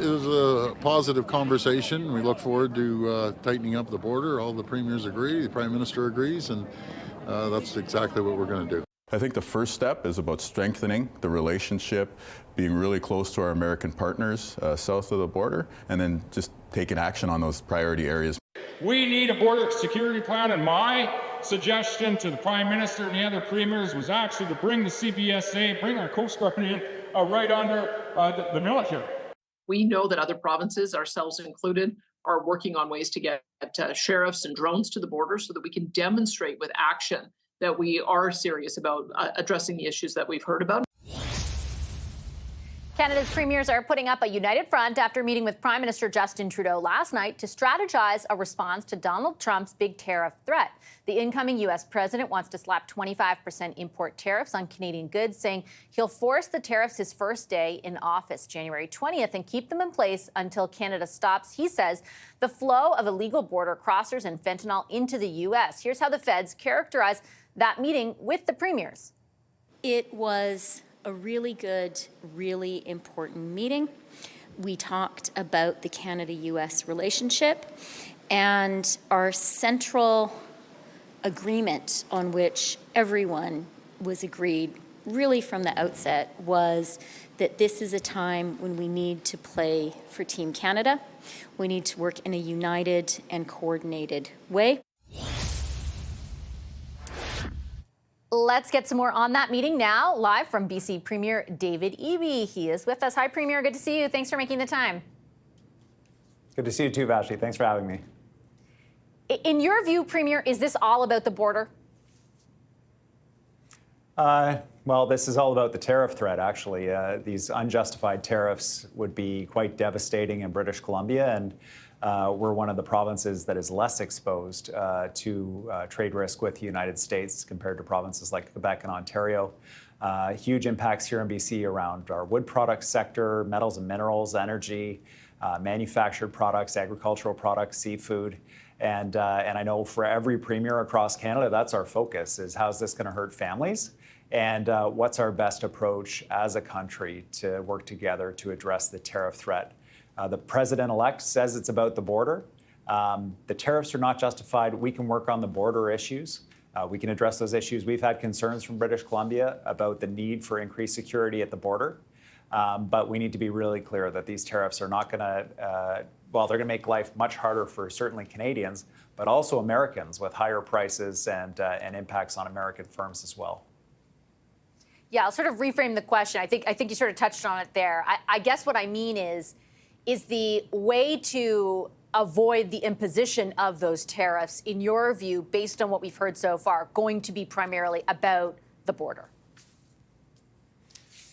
was a positive conversation. We look forward to tightening up the border. All the premiers agree, the Prime Minister agrees, and that's exactly what we're going to do. I think the first step is about strengthening the relationship, being really close to our American partners south of the border, and then just taking action on those priority areas. We need a border security plan, and my suggestion to the Prime Minister and the other premiers was actually to bring the CBSA, bring our Coast Guard in right under the military. We know that other provinces, ourselves included, are working on ways to get sheriffs and drones to the border so that we can demonstrate with action that we are serious about addressing the issues that we've heard about. Canada's premiers are putting up a united front after meeting with Prime Minister Justin Trudeau last night to strategize a response to Donald Trump's big tariff threat. The incoming U.S. president wants to slap 25% import tariffs on Canadian goods, saying he'll force the tariffs his first day in office, January 20th, and keep them in place until Canada stops, he says, the flow of illegal border crossers and fentanyl into the U.S. Here's how the feds characterize that meeting with the premiers. It was a really good, really important meeting. We talked about the Canada-U.S. relationship and our central agreement on which everyone was agreed really from the outset was that this is a time when we need to play for Team Canada. We need to work in a united and coordinated way. Let's get some more on that meeting now, live from BC Premier David Eby. He is with us. Hi, Premier. Good to see you. Thanks for making the time. Good to see you too, Vassy. Thanks for having me. In your view, Premier, is this all about the border? Well, this is all about the tariff threat, actually. These unjustified tariffs would be quite devastating in British Columbia, and we're one of the provinces that is less exposed to trade risk with the United States compared to provinces like Quebec and Ontario. Huge impacts here in BC around our wood products sector, metals and minerals, energy, manufactured products, agricultural products, seafood. And I know for every premier across Canada, that's our focus, is how's this going to hurt families? And what's our best approach as a country to work together to address the tariff threat? The president-elect says it's about the border. The tariffs are not justified. We can work on the border issues. We can address those issues. We've had concerns from British Columbia about the need for increased security at the border. But we need to be really clear that these tariffs are not going to, well, they're going to make life much harder for certainly Canadians, but also Americans with higher prices and impacts on American firms as well. Yeah, I'll sort of reframe the question. I think you sort of touched on it there. I guess what I mean is the way to avoid the imposition of those tariffs, in your view, based on what we've heard so far, going to be primarily about the border?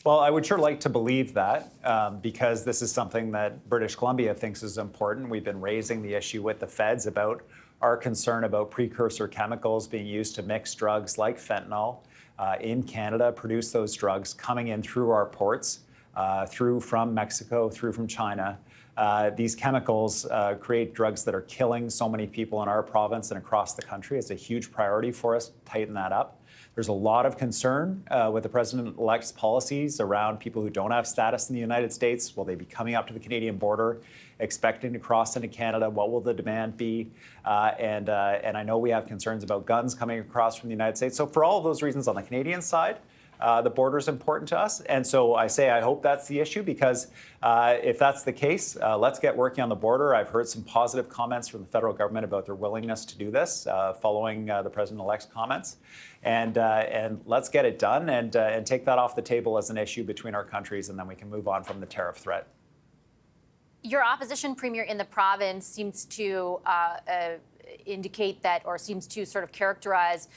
Well, I would sure like to believe that because this is something that British Columbia thinks is important. We've been raising the issue with the feds about our concern about precursor chemicals being used to mix drugs like fentanyl in Canada, produce those drugs coming in through our ports, through from Mexico, through from China. These chemicals create drugs that are killing so many people in our province and across the country. It's a huge priority for us to tighten that up. There's a lot of concern with the president-elect's policies around people who don't have status in the United States. Will they be coming up to the Canadian border, expecting to cross into Canada? What will the demand be? And I know we have concerns about guns coming across from the United States. So for all of those reasons on the Canadian side, the border is important to us. And so I say I hope that's the issue because if that's the case, let's get working on the border. I've heard some positive comments from the federal government about their willingness to do this following the president-elect's comments. And let's get it done and take that off the table as an issue between our countries, and then we can move on from the tariff threat. Your opposition premier in the province seems to indicate that, or seems to sort of characterize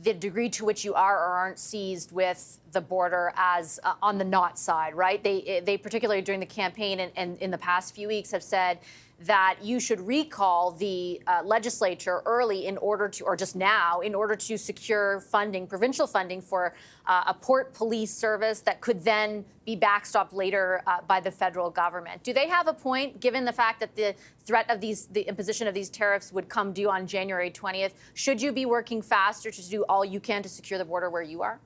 the degree to which you are or aren't seized with the border as on the not side, right? They particularly during the campaign and in the past few weeks have said that you should recall the legislature early in order to, or just now, in order to secure funding, provincial funding for a port police service that could then be backstopped later by the federal government. Do they have a point, given the fact that the threat of the imposition of these tariffs would come due on January 20th? Should you be working faster to do all you can to secure the border where you are?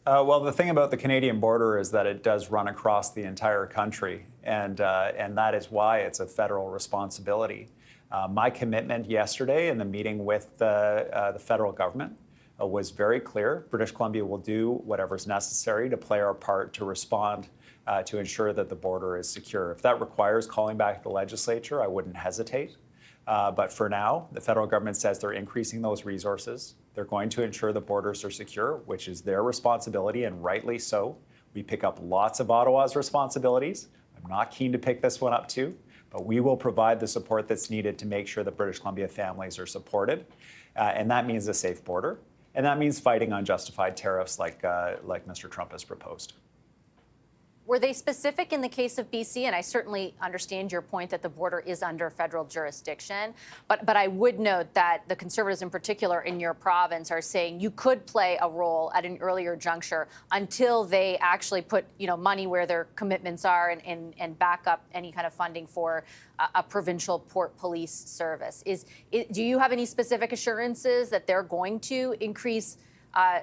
Well, the thing about the Canadian border is that it does run across the entire country, and that is why it's a federal responsibility. My commitment yesterday in the meeting with the federal government was very clear. British Columbia will do whatever's necessary to play our part to respond to ensure that the border is secure. If that requires calling back the legislature, I wouldn't hesitate. But for now, the federal government says they're increasing those resources. They're going to ensure the borders are secure, which is their responsibility, and rightly so. We pick up lots of Ottawa's responsibilities. I'm not keen to pick this one up too, but we will provide the support that's needed to make sure that British Columbia families are supported. And that means a safe border. And that means fighting unjustified tariffs like Mr. Trump has proposed. Were they specific in the case of BC? And I certainly understand your point that the border is under federal jurisdiction. But I would note that the Conservatives in particular in your province are saying you could play a role at an earlier juncture until they actually put money where their commitments are and back up any kind of funding for a provincial port police service. Do you have any specific assurances that they're going to increase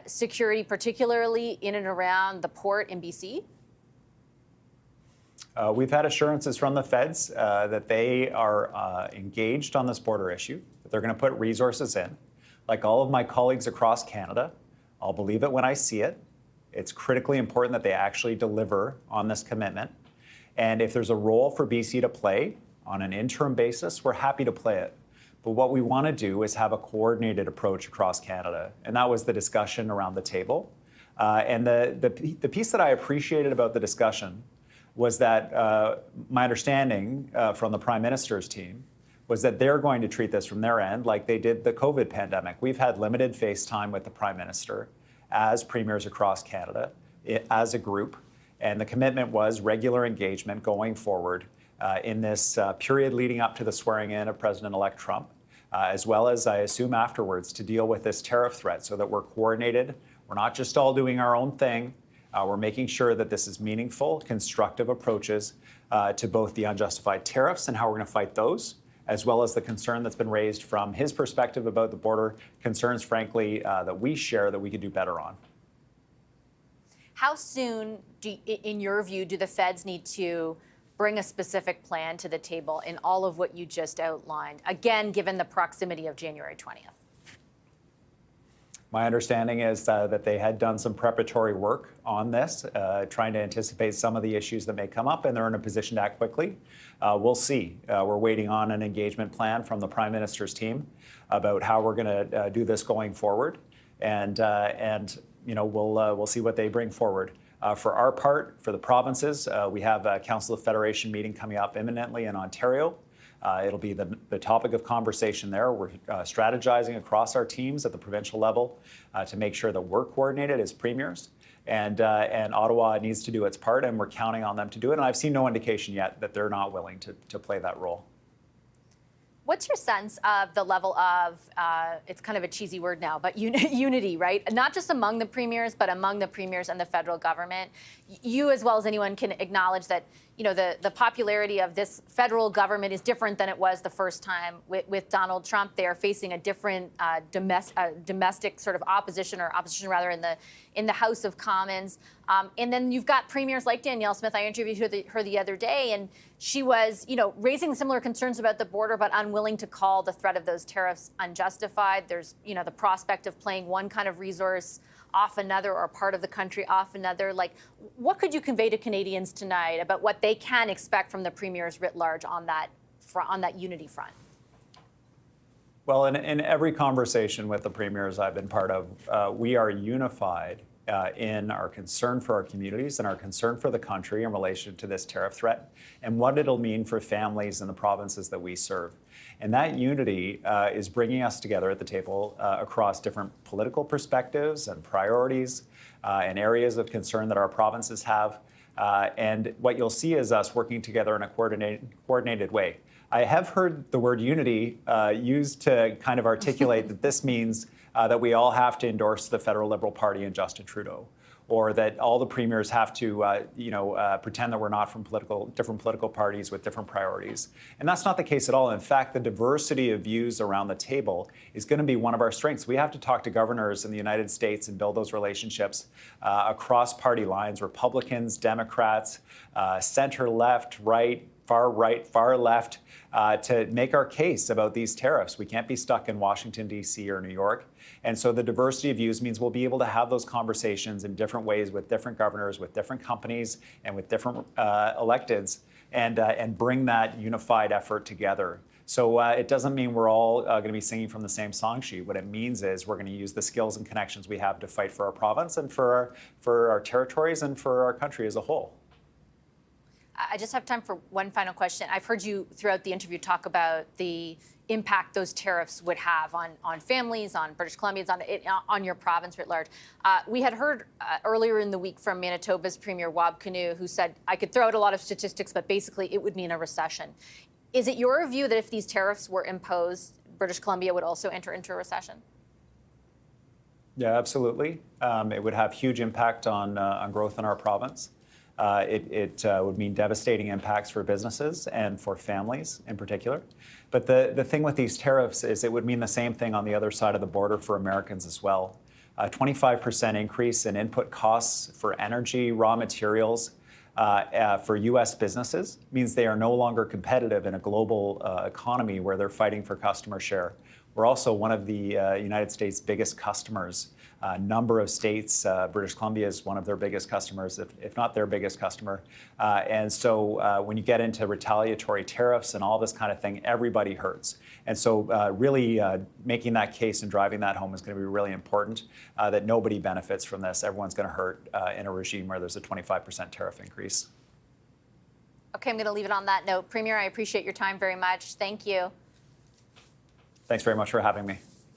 security, particularly in and around the port in BC? We've had assurances from the feds that they are engaged on this border issue, that they're going to put resources in. Like all of my colleagues across Canada, I'll believe it when I see it. It's critically important that they actually deliver on this commitment. And if there's a role for BC to play on an interim basis, we're happy to play it. But what we want to do is have a coordinated approach across Canada. And that was the discussion around the table. And the piece that I appreciated about the discussion was that my understanding from the Prime Minister's team was that they're going to treat this from their end like they did the COVID pandemic. We've had limited face time with the Prime Minister as premiers across Canada, as a group, and the commitment was regular engagement going forward in this period leading up to the swearing in of President-elect Trump, as well as, I assume, afterwards to deal with this tariff threat so that we're coordinated. We're not just all doing our own thing. We're making sure that this is meaningful, constructive approaches to both the unjustified tariffs and how we're going to fight those, as well as the concern that's been raised from his perspective about the border, concerns, frankly, that we share that we could do better on. How soon, in your view, do the feds need to bring a specific plan to the table in all of what you just outlined, again, given the proximity of January 20th? My understanding is that they had done some preparatory work on this, trying to anticipate some of the issues that may come up, and they're in a position to act quickly. We'll see. We're waiting on an engagement plan from the Prime Minister's team about how we're going to do this going forward, and we'll see what they bring forward. For our part, for the provinces, we have a Council of Federation meeting coming up imminently in Ontario. It'll be the topic of conversation there. We're strategizing across our teams at the provincial level to make sure that we're coordinated as premiers. And Ottawa needs to do its part, and we're counting on them to do it. And I've seen no indication yet that they're not willing to play that role. What's your sense of the level of, it's kind of a cheesy word now, but unity, right? Not just among the premiers, but among the premiers and the federal government. You, as well as anyone, can acknowledge that the popularity of this federal government is different than it was the first time with Donald Trump. They are facing a different domestic sort of opposition rather in the House of Commons. And then you've got premiers like Danielle Smith. I interviewed her the other day, and she was, raising similar concerns about the border, but unwilling to call the threat of those tariffs unjustified. There's, the prospect of playing one kind of resource off another, or part of the country off another. Like, what could you convey to Canadians tonight about what they can expect from the premiers writ large on that unity front? Well, in every conversation with the premiers I've been part of, we are unified in our concern for our communities and our concern for the country in relation to this tariff threat and what it'll mean for families in the provinces that we serve. And that unity is bringing us together at the table across different political perspectives and priorities and areas of concern that our provinces have. And what you'll see is us working together in a coordinated way. I have heard the word unity used to kind of articulate that this means that we all have to endorse the federal Liberal Party and Justin Trudeau. or that all the premiers have to, pretend that we're not from different political parties with different priorities. And that's not the case at all. In fact, the diversity of views around the table is going to be one of our strengths. We have to talk to governors in the United States and build those relationships across party lines, Republicans, Democrats, center, left, right, far left, to make our case about these tariffs. We can't be stuck in Washington, D.C. or New York. And so the diversity of views means we'll be able to have those conversations in different ways with different governors, with different companies, and with different electeds, and bring that unified effort together. So it doesn't mean we're all going to be singing from the same song sheet. What it means is we're going to use the skills and connections we have to fight for our province and for our territories and for our country as a whole. I just have time for one final question. I've heard you throughout the interview talk about the impact those tariffs would have on families, on British Columbians, on your province writ large. We had heard earlier in the week from Manitoba's Premier Wab Kinew, who said, I could throw out a lot of statistics, but basically it would mean a recession. Is it your view that if these tariffs were imposed, British Columbia would also enter into a recession? Yeah, absolutely. It would have huge impact on growth in our province. It would mean devastating impacts for businesses and for families in particular. But the thing with these tariffs is it would mean the same thing on the other side of the border for Americans as well. A 25% increase in input costs for energy, raw materials for U.S. businesses means they are no longer competitive in a global economy where they're fighting for customer share. We're also one of the United States' biggest customers. Number of states, British Columbia is one of their biggest customers, if not their biggest customer. And so when you get into retaliatory tariffs and all this kind of thing, everybody hurts. And so really making that case and driving that home is going to be really important, that nobody benefits from this. Everyone's going to hurt in a regime where there's a 25% tariff increase. Okay, I'm going to leave it on that note. Premier, I appreciate your time very much. Thank you. Thanks very much for having me.